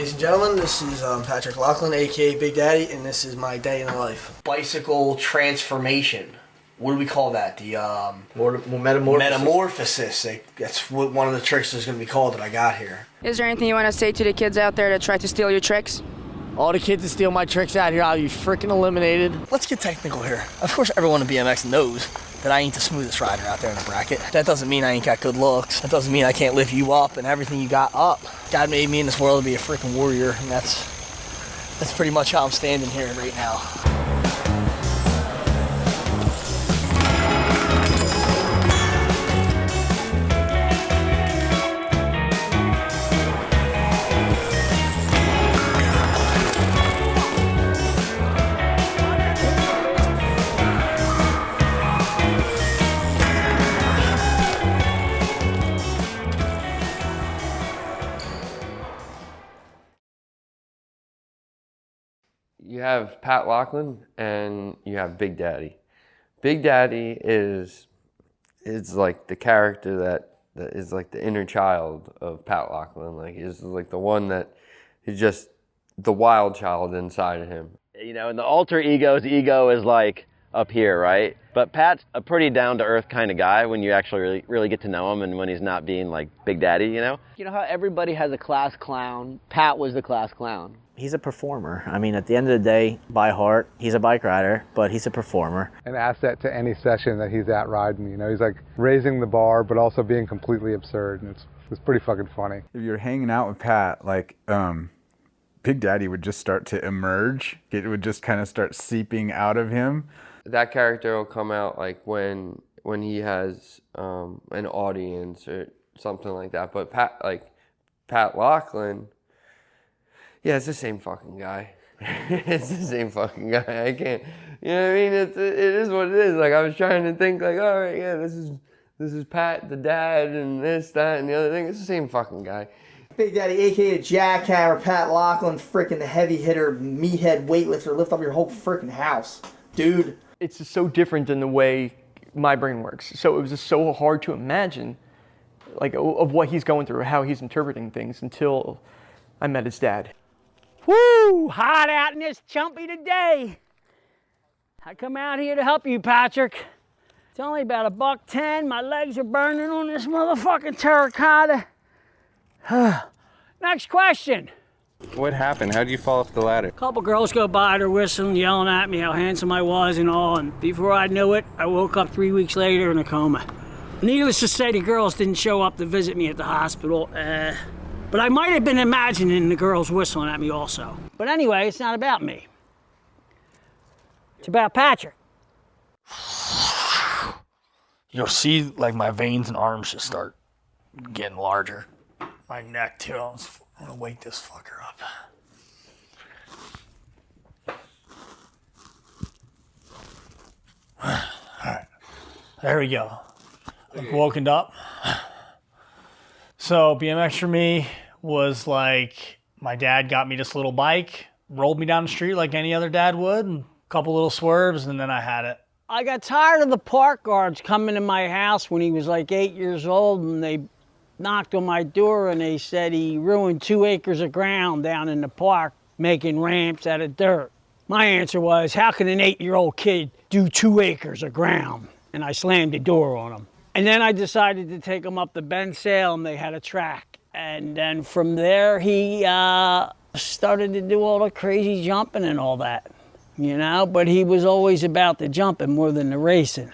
ladies and gentlemen. This is Patrick Laughlin, aka Big Daddy, and this is my day in the life. Bicycle transformation. What do we call that? The metamorphosis. That's what one of the tricks is going to be called that I got here. Is there anything you want to say to the kids out there that try to steal your tricks? All the kids that steal my tricks out here, I'll be freaking eliminated. Let's get technical here. Of course, everyone in BMX knows that I ain't the smoothest rider out there in the bracket. That doesn't mean I ain't got good looks. That doesn't mean I can't lift you up and everything you got up. God made me in this world to be a freaking warrior, and that's pretty much how I'm standing here right now. You have Pat Laughlin and you have Big Daddy. Big Daddy is like the character that is like the inner child of Pat Laughlin. Like he's like the one that is just the wild child inside of him. You know, in the alter ego's ego is like up here, right? But Pat's a pretty down-to-earth kind of guy when you actually really get to know him and when he's not being like Big Daddy, you know? You know how everybody has a class clown? Pat was the class clown. He's a performer. I mean, at the end of the day, by heart, he's a bike rider, but he's a performer. An asset to any session that he's at riding, you know? He's like raising the bar, but also being completely absurd, and it's pretty fucking funny. If you're hanging out with Pat, like, Big Daddy would just start to emerge. It would just kind of start seeping out of him. That character will come out like when he has an audience or something like that. But Pat Laughlin, yeah, it's the same fucking guy. It's the same fucking guy. I can't, you know what I mean? It is what it is. Like I was trying to think like, all right, yeah, this is Pat the dad and this, that, and the other thing. It's the same fucking guy. Big Daddy, aka the jackhammer, Pat Laughlin, freaking the heavy hitter, meathead weightlifter, lift up your whole freaking house, dude. It's just so different than the way my brain works. So it was just so hard to imagine, like, of what he's going through, how he's interpreting things until I met his dad. Woo! Hot out in this chumpy today. I come out here to help you, Patrick. It's only about $1.10. My legs are burning on this motherfucking terracotta. Next question. What happened? How did you fall off the ladder? A couple girls go by, they're whistling, yelling at me how handsome I was and all, and before I knew it, I woke up 3 weeks later in a coma. Needless to say, the girls didn't show up to visit me at the hospital, but I might have been imagining the girls whistling at me also. But anyway, it's not about me. It's about Patrick. You'll see like my veins and arms just start getting larger. My neck too. I'm gonna wake this fucker up. All right, there we go. I've woken up. So BMX for me was like, my dad got me this little bike, rolled me down the street like any other dad would, and a couple little swerves, and then I had it. I got tired of the park guards coming to my house when he was like 8 years old, and they knocked on my door and they said he ruined 2 acres of ground down in the park making ramps out of dirt. My answer was, how can an 8-year-old kid do 2 acres of ground? And I slammed the door on him. And then I decided to take him up to Ben Salem. They had a track. And then from there, he started to do all the crazy jumping and all that, you know? But he was always about the jumping more than the racing.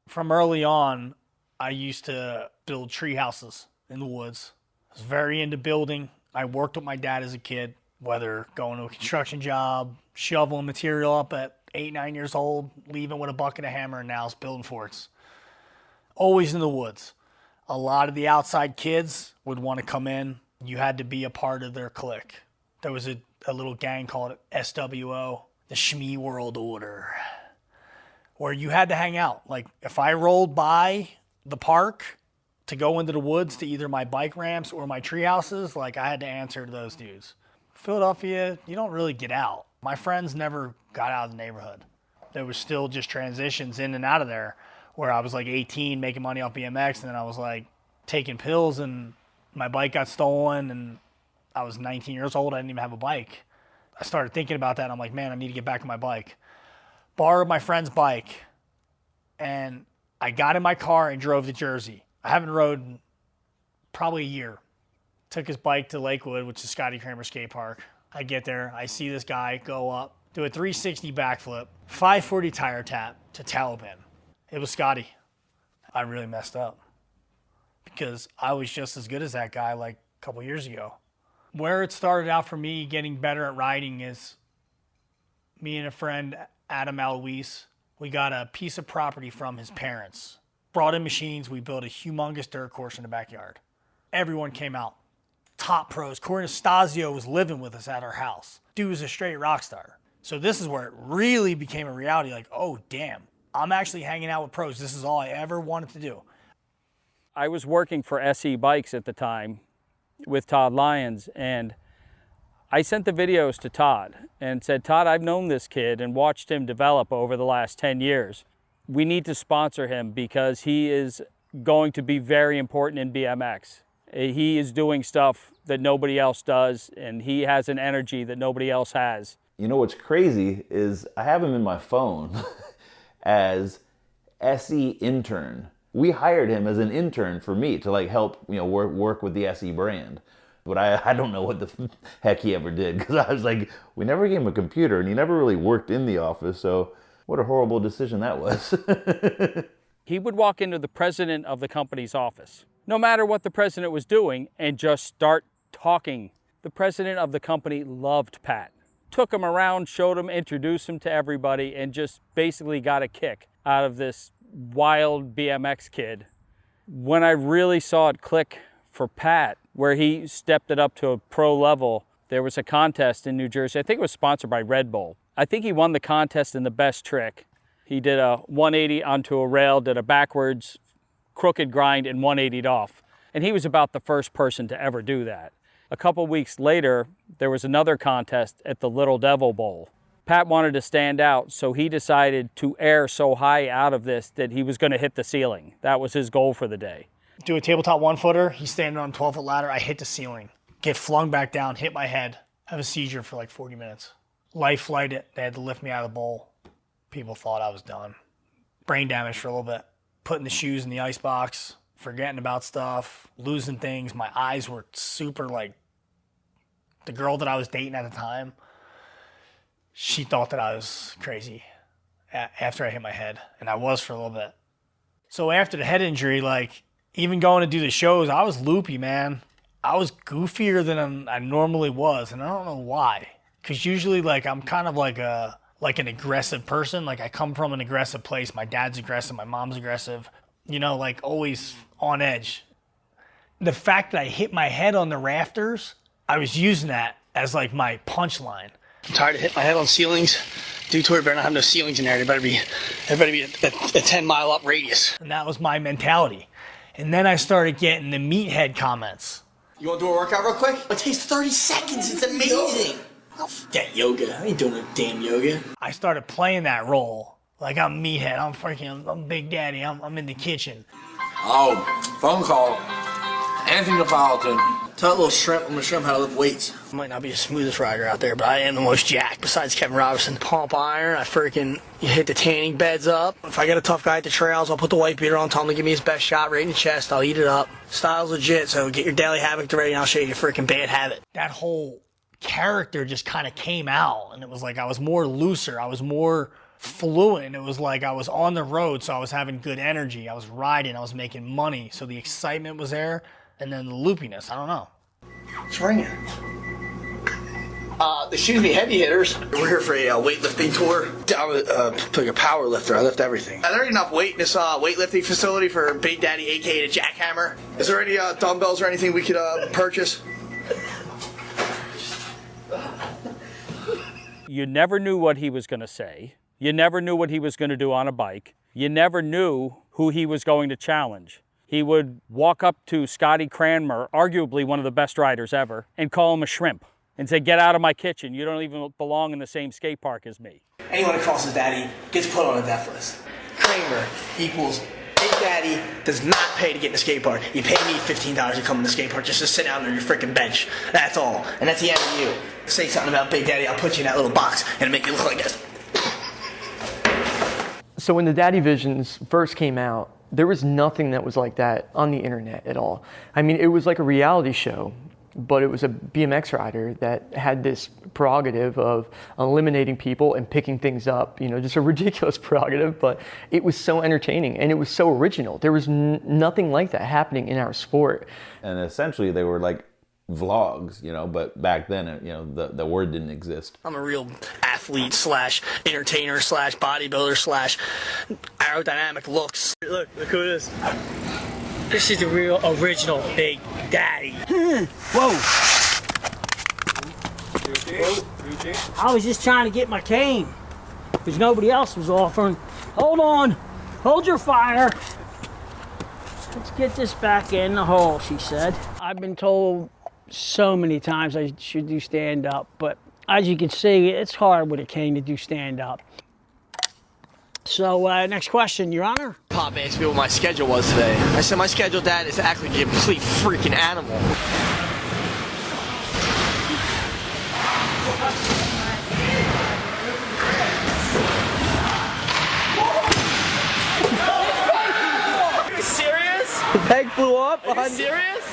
From early on, I used to build tree houses in the woods. I was very into building. I worked with my dad as a kid, whether going to a construction job, shoveling material up at 8, 9 years old, leaving with a bucket of hammer, and now it's building forts. Always in the woods. A lot of the outside kids would want to come in. You had to be a part of their clique. There was a little gang called SWO, the Shmee World Order, where you had to hang out. Like if I rolled by the park to go into the woods to either my bike ramps or my tree houses, like I had to answer to those dudes. Philadelphia, you don't really get out. My friends never got out of the neighborhood. There was still just transitions in and out of there where I was like 18 making money off BMX, and then I was like taking pills and my bike got stolen and I was 19 years old. I didn't even have a bike. I started thinking about that. And I'm like, man, I need to get back on my bike. Borrowed my friend's bike, and I got in my car and drove to Jersey. I haven't rode in probably a year. Took his bike to Lakewood, which is Scotty Cranmer skate park. I get there, I see this guy go up, do a 360 backflip, 540 tire tap to Taliban. It was Scotty. I really messed up because I was just as good as that guy like a couple years ago. Where it started out for me getting better at riding is me and a friend, Adam Alois, we got a piece of property from his parents. Brought in machines, we built a humongous dirt course in the backyard. Everyone came out. Top pros. Corey Anastasio was living with us at our house. Dude was a straight rock star. So this is where it really became a reality, like, oh, damn, I'm actually hanging out with pros. This is all I ever wanted to do. I was working for SE Bikes at the time with Todd Lyons, and I sent the videos to Todd and said, Todd, I've known this kid and watched him develop over the last 10 years. We need to sponsor him because he is going to be very important in BMX. He is doing stuff that nobody else does, and he has an energy that nobody else has. You know what's crazy is I have him in my phone as SE intern. We hired him as an intern for me to like help, work with the SE brand. But I don't know what the heck he ever did, because I was like, we never gave him a computer and he never really worked in the office, so what a horrible decision that was. He would walk into the president of the company's office, no matter what the president was doing, and just start talking. The president of the company loved Pat. Took him around, showed him, introduced him to everybody, and just basically got a kick out of this wild BMX kid. When I really saw it click for Pat, where he stepped it up to a pro level, there was a contest in New Jersey. I think it was sponsored by Red Bull. I think he won the contest in the best trick. He did a 180 onto a rail, did a backwards crooked grind, and 180'd off. And he was about the first person to ever do that. A couple weeks later, there was another contest at the Little Devil Bowl. Pat wanted to stand out, so he decided to air so high out of this that he was going to hit the ceiling. That was his goal for the day. Do a tabletop 1-footer, he's standing on a 12-foot ladder, I hit the ceiling, get flung back down, hit my head, have a seizure for like 40 minutes. Life flighted, they had to lift me out of the bowl. People thought I was done. Brain damage for a little bit. Putting the shoes in the ice box, forgetting about stuff, losing things. My eyes were super like, the girl that I was dating at the time, she thought that I was crazy after I hit my head, and I was for a little bit. So after the head injury, like, even going to do the shows, I was loopy, man. I was goofier than I normally was, and I don't know why. Because usually, like, I'm kind of like an aggressive person. Like, I come from an aggressive place. My dad's aggressive. My mom's aggressive. Like, always on edge. The fact that I hit my head on the rafters, I was using that as, like, my punchline. I'm tired of hitting my head on ceilings. Due to it, better not have no ceilings in there. There better be a 10-mile up radius. And that was my mentality. And then I started getting the meathead comments. You want to do a workout real quick? It takes 30 seconds. It's amazing. I'll forget yoga. I ain't doing no damn yoga. I started playing that role. Like, I'm meathead. I'm Big Daddy. I'm in the kitchen. Oh, phone call. Anthony Napolitan. Tell that little shrimp I'm gonna show him how to lift weights. I might not be the smoothest rider out there, but I am the most jacked besides Kevin Robertson. Pump iron, I freaking hit the tanning beds up. If I get a tough guy at the trails, I'll put the white beater on, tell him to give me his best shot right in the chest. I'll eat it up. Style's legit, so get your daily havoc ready and I'll show you your freaking bad habit. That whole character just kind of came out, and it was like I was more looser. I was more fluent. It was like I was on the road, so I was having good energy. I was riding, I was making money, so the excitement was there. And then the loopiness, I don't know. It's ringing. Excuse me, heavy hitters. We're here for a weightlifting tour. I'm like a power lifter. I lift everything. Are there enough weight in this weightlifting facility for Big Daddy, a.k.a. the jackhammer? Is there any dumbbells or anything we could purchase? You never knew what he was going to say. You never knew what he was going to do on a bike. You never knew who he was going to challenge. He would walk up to Scotty Cranmer, arguably one of the best riders ever, and call him a shrimp and say, get out of my kitchen. You don't even belong in the same skate park as me. Anyone that crosses daddy gets put on a death list. Cranmer equals Big Daddy does not pay to get in the skate park. You pay me $15 to come in the skate park just to sit down on your freaking bench. That's all. And that's the end of you. Say something about Big Daddy, I'll put you in that little box and make you look like this. So when the Daddy Visions first came out, there was nothing that was like that on the internet at all. I mean, it was like a reality show, but it was a BMX rider that had this prerogative of eliminating people and picking things up, you know, just a ridiculous prerogative, but it was so entertaining and it was so original. There was nothing like that happening in our sport. And essentially they were like vlogs, you know, but back then, you know, the word didn't exist. I'm a real athlete slash entertainer slash bodybuilder slash aerodynamic looks. Look who it is. This is the real original Big Daddy. Whoa. I was just trying to get my cane because nobody else was offering. Hold on. Hold your fire. Let's get this back in the hole, she said. I've been told so many times I should do stand-up, but as you can see, it's hard with a cane to do stand-up. So, next question, Your Honor. Pop asked me what my schedule was today. I said my schedule, Dad, is to act like a complete freaking animal. Are you serious? The peg flew up. Are you serious?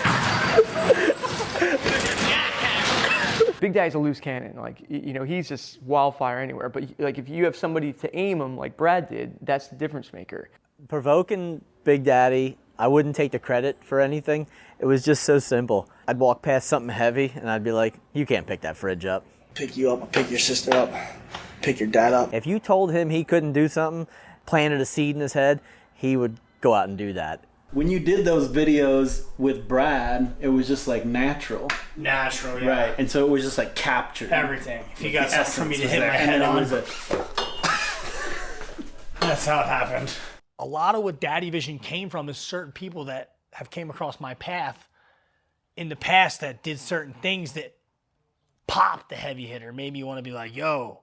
Big Daddy's a loose cannon. Like, you know, he's just wildfire anywhere. But like, if you have somebody to aim him like Brad did, that's the difference maker. Provoking Big Daddy, I wouldn't take the credit for anything. It was just so simple. I'd walk past something heavy and I'd be like, you can't pick that fridge up. Pick you up, I'll pick your sister up, pick your dad up. If you told him he couldn't do something, planted a seed in his head, he would go out and do that. When you did those videos with Brad, it was just like natural. Natural, yeah. Right, and so it was just like captured. Everything. If you got something for me to hit my head on. That's how it happened. A lot of what Daddy Vision came from is certain people that have came across my path in the past that did certain things that popped the heavy hitter. Made me want to be like, yo,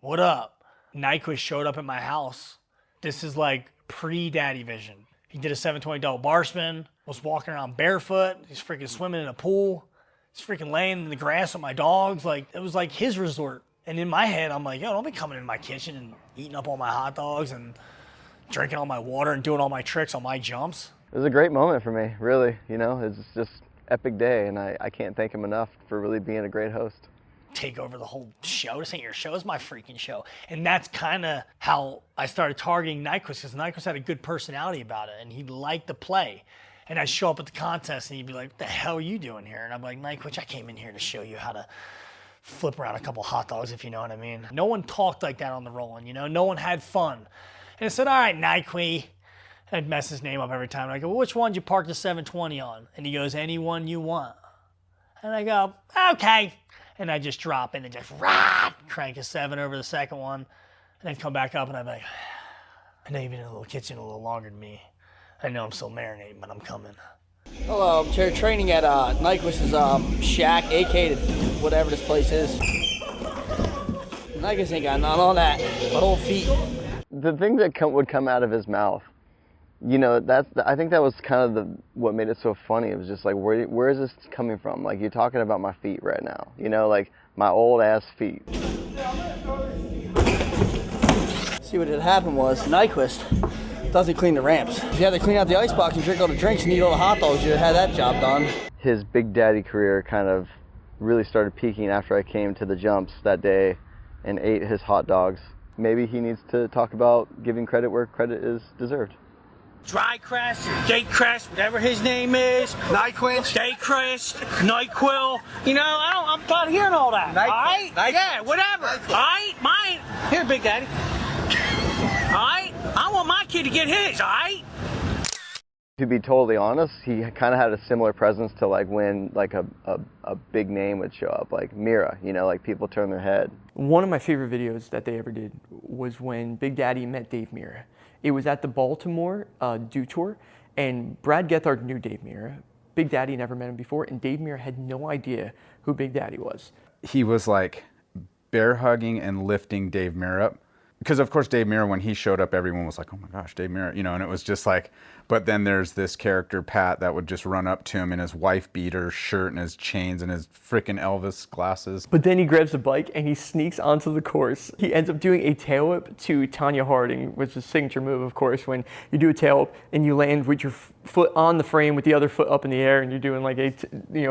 what up? Nyquist showed up at my house. This is like pre-Daddy Vision. He did a 720 double bar spin, was walking around barefoot. He's freaking swimming in a pool. He's freaking laying in the grass with my dogs. Like, it was like his resort. And in my head, I'm like, yo, don't be coming in my kitchen and eating up all my hot dogs and drinking all my water and doing all my tricks on my jumps. It was a great moment for me, really. You know, it's just epic day, and I can't thank him enough for really being a great host. Take over the whole show. This ain't your show, it's my freaking show. And that's kind of how I started targeting Nyquist, because Nyquist had a good personality about it and he liked to play. And I'd show up at the contest and he'd be like, what the hell are you doing here? And I'm like, Nyquist, I came in here to show you how to flip around a couple hot dogs, if you know what I mean. No one talked like that on the Rollin', you know? No one had fun. And I said, all right, Nyquist. I'd mess his name up every time. And I go, well, which one did you park the 720 on? And he goes, any one you want. And I go, okay. And I just drop in and just crank a 7 over the second one, and then come back up and I'm like, I know you've been in the little kitchen a little longer than me. I know I'm still marinating, but I'm coming. Hello, I'm training at Nyquist's shack, aka whatever this place is. Nyquist ain't got none on that, my whole feet. The thing that would come out of his mouth, you know, I think that was kind of what made it so funny. It was just like, where is this coming from? Like, you're talking about my feet right now, you know, like my old ass feet. See, what had happened was Nyquist doesn't clean the ramps. If you had to clean out the icebox and drink all the drinks and eat all the hot dogs, you'd have had that job done. His Big Daddy career kind of really started peaking after I came to the jumps that day and ate his hot dogs. Maybe he needs to talk about giving credit where credit is deserved. Dry Crest, Gate Crest, whatever his name is. Nyquist. Gate Crest, NyQuil. You know, I'm tired of hearing all that. All right? Yeah, whatever. All right? Mine. Here, Big Daddy. All right? I want my kid to get his, all right? To be totally honest, he kind of had a similar presence to like when like a big name would show up, like Mira, you know, like people turn their head. One of my favorite videos that they ever did was when Big Daddy met Dave Mira. It was at the Baltimore Dew Tour, and Brad Gethard knew Dave Mira. Big Daddy never met him before, and Dave Mira had no idea who Big Daddy was. He was like bear hugging and lifting Dave Mira up because of course Dave Mirra, when he showed up, everyone was like, oh my gosh, Dave Mirra, you know, and it was just like, but then there's this character, Pat, that would just run up to him in his wife beater shirt and his chains and his freaking Elvis glasses. But then he grabs the bike and he sneaks onto the course. He ends up doing a tail whip to Tanya Harding, which is a signature move, of course, when you do a tail whip and you land with your foot on the frame with the other foot up in the air and you're doing like a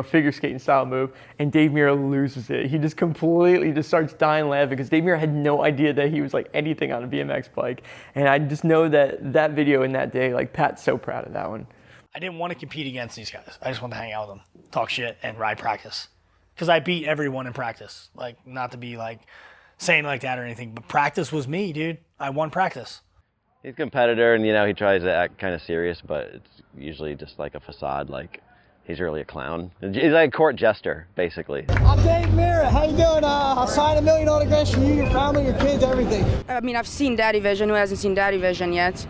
figure skating style move, and Dave Mirra loses it. He just completely just starts dying laughing because Dave Mirra had no idea that he was like anything on a BMX bike. And I just know that video in that day, like Pat's so proud of that one. I didn't want to compete against these guys. I just wanted to hang out with them, talk shit, and ride practice. Because I beat everyone in practice. Like, not to be like saying like that or anything, but practice was me, dude. I won practice. He's a competitor, and he tries to act kind of serious, but it's usually just like a facade. Like, he's really a clown. He's like a court jester, basically. I'm Dave Mirra. How you doing? I'll sign 1 million autographs for you, your family, your kids, everything. I mean, I've seen Daddy Vision. Who hasn't seen Daddy Vision yet?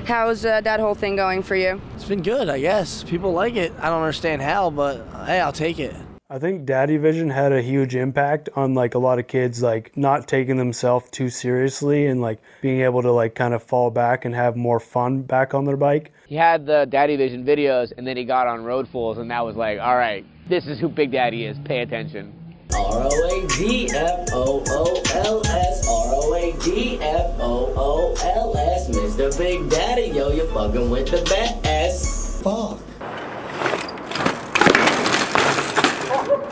How's that whole thing going for you? It's been good, I guess. People like it. I don't understand how, but hey, I'll take it. I think Daddy Vision had a huge impact on like a lot of kids, like not taking themselves too seriously and like being able to like kind of fall back and have more fun back on their bike. He had the Daddy Vision videos, and then he got on Road Fools, and that was like, all right, this is who Big Daddy is. Pay attention. R-O-A-D-F-O-O-L-S, R-O-A-D-F-O-O-L-S, Mr. Big Daddy, yo, you're fucking with the Bess. Fuck.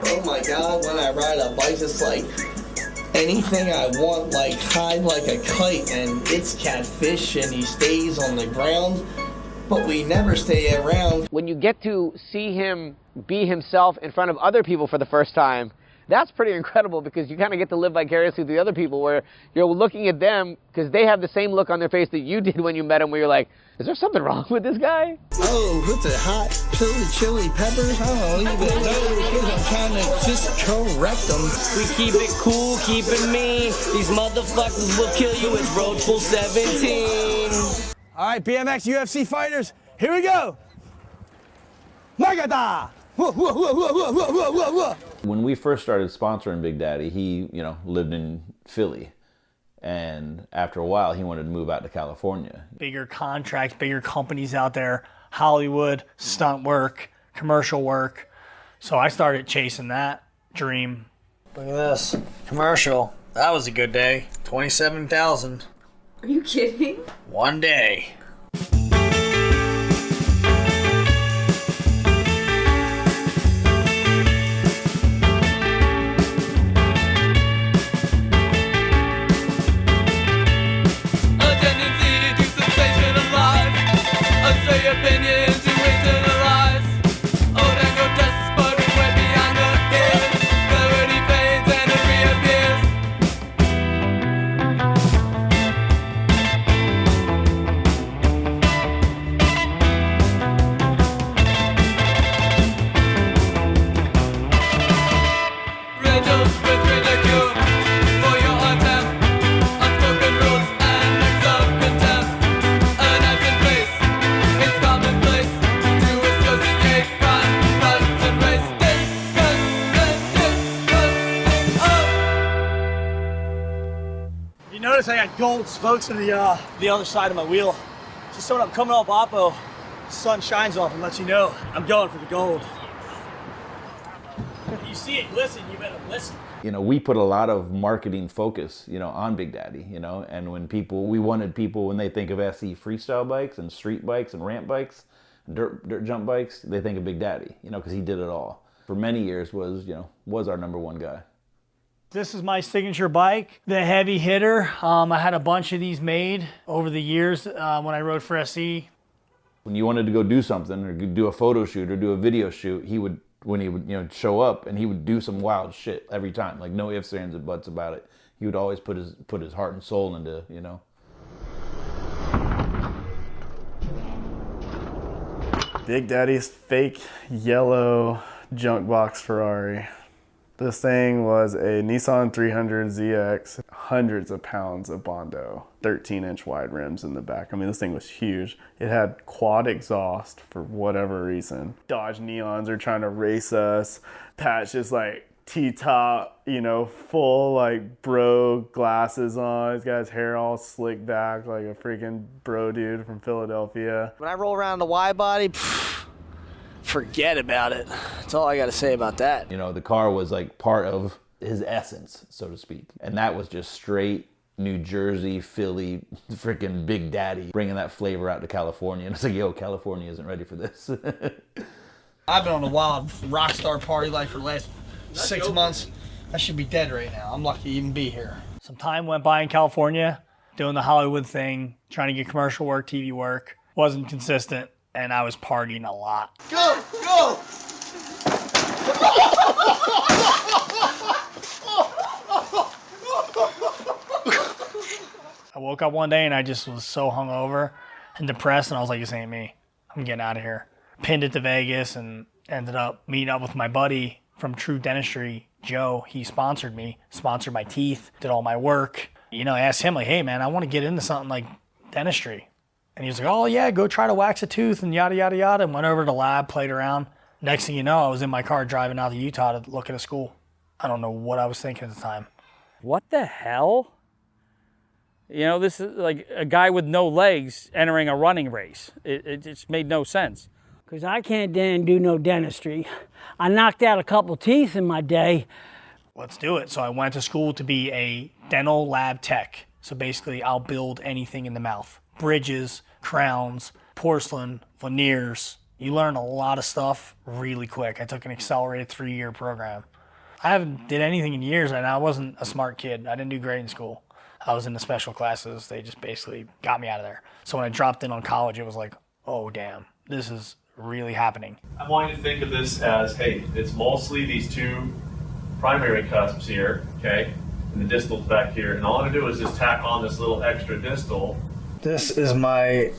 Oh my God, when I ride a bike, it's like anything I want, like high like a kite, and it's Catfish, and he stays on the ground, but we never stay around. When you get to see him be himself in front of other people for the first time, that's pretty incredible because you kind of get to live vicariously through the other people where you're looking at them because they have the same look on their face that you did when you met him where you're like, is there something wrong with this guy? Oh, what's it, hot chili peppers? I don't even know because I'm trying to just correct them. We keep it cool, keep it mean. These motherfuckers will kill you. It's Road Full 17. All right, BMX UFC fighters, here we go. Nagata! When we first started sponsoring Big Daddy, he, lived in Philly. And after a while, he wanted to move out to California. Bigger contracts, bigger companies out there, Hollywood, stunt work, commercial work. So I started chasing that dream. Look at this, commercial. That was a good day, 27,000. Are you kidding? One day. I got gold spokes in the other side of my wheel. Just so when I'm coming off Oppo, the sun shines off and lets you know I'm going for the gold. If you see it glisten, you better listen. We put a lot of marketing focus, on Big Daddy, and we wanted people, when they think of SE freestyle bikes and street bikes and ramp bikes, dirt jump bikes, they think of Big Daddy, because he did it all. For many years was our number one guy. This is my signature bike, the heavy hitter. I had a bunch of these made over the years when I rode for SE. When you wanted to go do something or do a photo shoot or do a video shoot, he would show up and he would do some wild shit every time, like no ifs, ands, and buts about it. He would always put his heart and soul into, Big Daddy's fake yellow junk box Ferrari. This thing was a Nissan 300 ZX, hundreds of pounds of Bondo, 13-inch wide rims in the back. I mean, this thing was huge. It had quad exhaust for whatever reason. Dodge Neons are trying to race us. Pat's just like T-top, you know, full like bro glasses on. He's got his hair all slicked back like a freaking bro dude from Philadelphia. When I roll around the Y body, forget about it. That's all I got to say about that. You know, the car was like part of his essence, so to speak. And that was just straight New Jersey, Philly, freaking Big Daddy, bringing that flavor out to California. And it's like, yo, California isn't ready for this. I've been on a wild rock star party life for the last 6 months. I should be dead right now. I'm lucky to even be here. Some time went by in California doing the Hollywood thing, trying to get commercial work, TV work. Wasn't consistent, and I was partying a lot. Go, go! I woke up one day and I just was so hungover and depressed, and I was like, this ain't me. I'm getting out of here. Pinned it to Vegas and ended up meeting up with my buddy from True Dentistry, Joe. He sponsored me, sponsored my teeth, did all my work. You know, I asked him, like, hey, man, I want to get into something like dentistry. And he was like, oh, yeah, go try to wax a tooth and yada, yada, yada. And went over to the lab, played around. Next thing you know, I was in my car driving out to Utah to look at a school. I don't know what I was thinking at the time. What the hell? You know, this is like a guy with no legs entering a running race. It just made no sense. Because I can't do no dentistry. I knocked out a couple teeth in my day. Let's do it. So I went to school to be a dental lab tech. So basically, I'll build anything in the mouth. Bridges, crowns, porcelain, veneers. You learn a lot of stuff really quick. I took an accelerated 3-year program. I haven't did anything in years, and I wasn't a smart kid. I didn't do great in school. I was in the special classes. They just basically got me out of there. So when I dropped in on college, it was like, oh, damn, this is really happening. I want you to think of this as, hey, it's mostly these two primary cusps here, okay, and the distal's back here, and all I'm gonna do is just tack on this little extra distal. This is my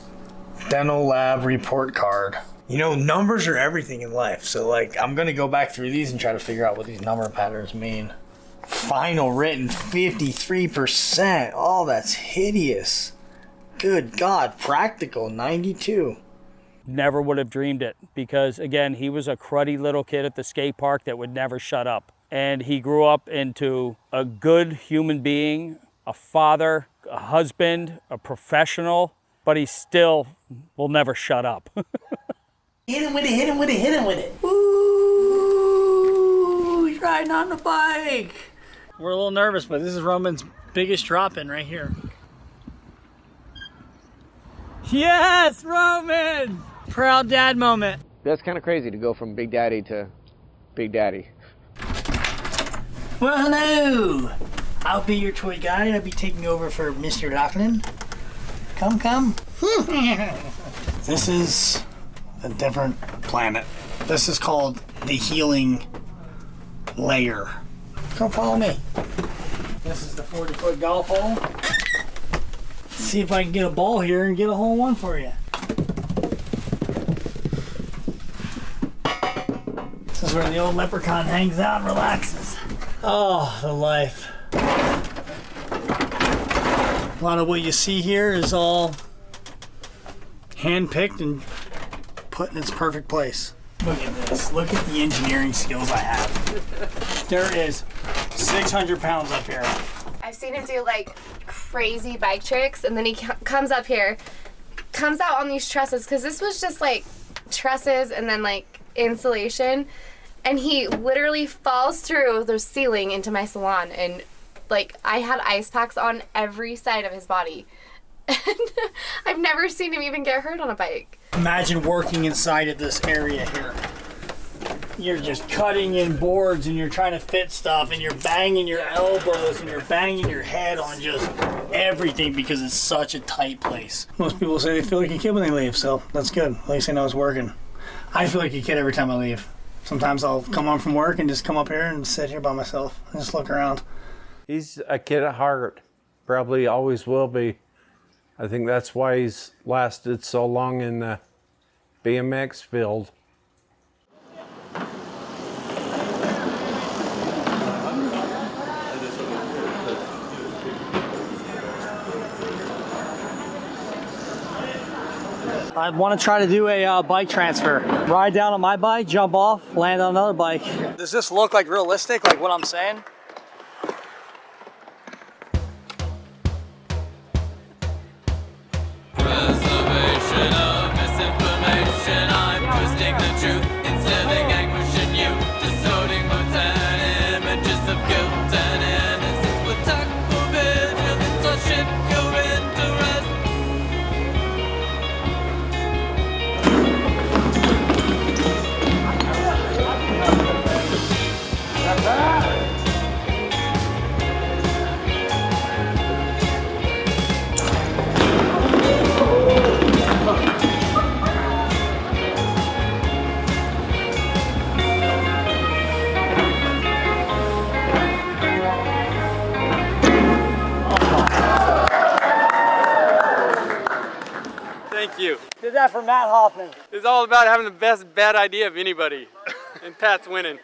dental lab report card. You know, numbers are everything in life. So, like, I'm going to go back through these and try to figure out what these number patterns mean. Final written, 53%. Oh, that's hideous. Good God. Practical, 92. Never would have dreamed it because, again, he was a cruddy little kid at the skate park that would never shut up. And he grew up into a good human being, a father, a husband, a professional, but he still will never shut up. Hit him with it, hit him with it, hit him with it. Ooh, he's riding on the bike. We're a little nervous, but this is Roman's biggest drop-in right here. Yes, Roman! Proud dad moment. That's kind of crazy to go from Big Daddy to Big Daddy. Well, hello. I'll be your toy guide. I'll be taking over for Mr. Laughlin. Come, come. This is a different planet. This is called the healing layer. Come follow me. This is the 40-foot golf hole. Let's see if I can get a ball here and get a hole in one for you. This is where the old leprechaun hangs out and relaxes. Oh, the life. A lot of what you see here is all hand-picked and put in its perfect place. Look at this. Look at the engineering skills I have. There is 600 pounds up here. I've seen him do like crazy bike tricks, and then he comes up here, comes out on these trusses, because this was just like trusses and then like insulation, and he literally falls through the ceiling into my salon, and like I had ice packs on every side of his body. And I've never seen him even get hurt on a bike. Imagine working inside of this area here. You're just cutting in boards and you're trying to fit stuff and you're banging your elbows and you're banging your head on just everything because it's such a tight place. Most people say they feel like a kid when they leave, so that's good. At least I know it's working. I feel like a kid every time I leave. Sometimes I'll come home from work and just come up here and sit here by myself and just look around. He's a kid at heart. Probably always will be. I think that's why he's lasted so long in the BMX field. I want to try to do a bike transfer. Ride down on my bike, jump off, land on another bike. Does this look like realistic, like what I'm saying? Preservation of misinformation. I'm twisting the truth, instilling anguish in you, distorting mundane images of guilt and innocence. With tactful vigilance, I'll shift your interest. Thank you. Did that for Matt Hoffman. It's all about having the best bad idea of anybody. And Pat's winning.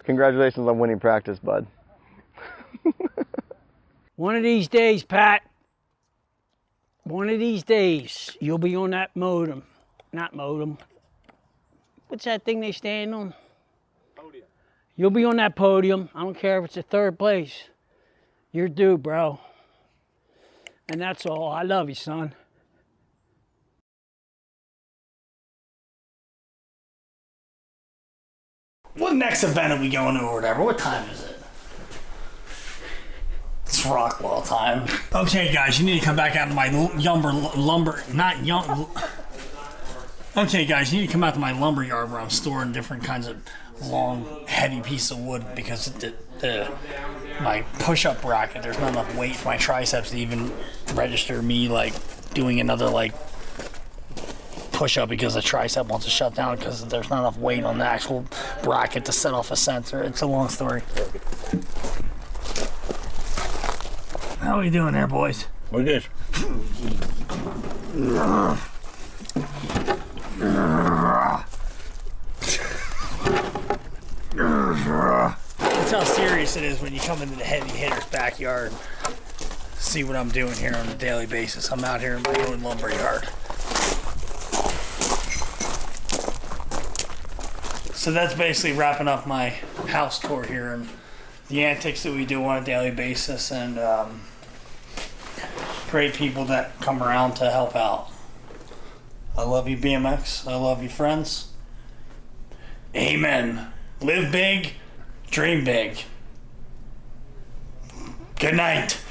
Congratulations on winning practice, bud. One of these days, Pat, one of these days, you'll be on that modem. Not modem. What's that thing they stand on? Podium. You'll be on that podium. I don't care if it's a third place. You're due, bro. And that's all. I love you, son. What next event are we going to or whatever? What time is it? It's Rockwell time. Okay, guys, you need to come back out to my Okay, guys, you need to come out to my lumber yard where I'm storing different kinds of long, heavy pieces of wood because my push-up bracket, there's not enough weight for my triceps to even register me like doing another like push-up because the tricep wants to shut down because there's not enough weight on the actual bracket to set off a sensor. It's a long story. How are we doing there, boys? We're good. That's how serious it is when you come into the heavy hitter's backyard. See what I'm doing here on a daily basis. I'm out here in my own lumber yard. So that's basically wrapping up my house tour here and the antics that we do on a daily basis and great people that come around to help out. I love you, BMX. I love you, friends. Amen. Live big, dream big. Good night.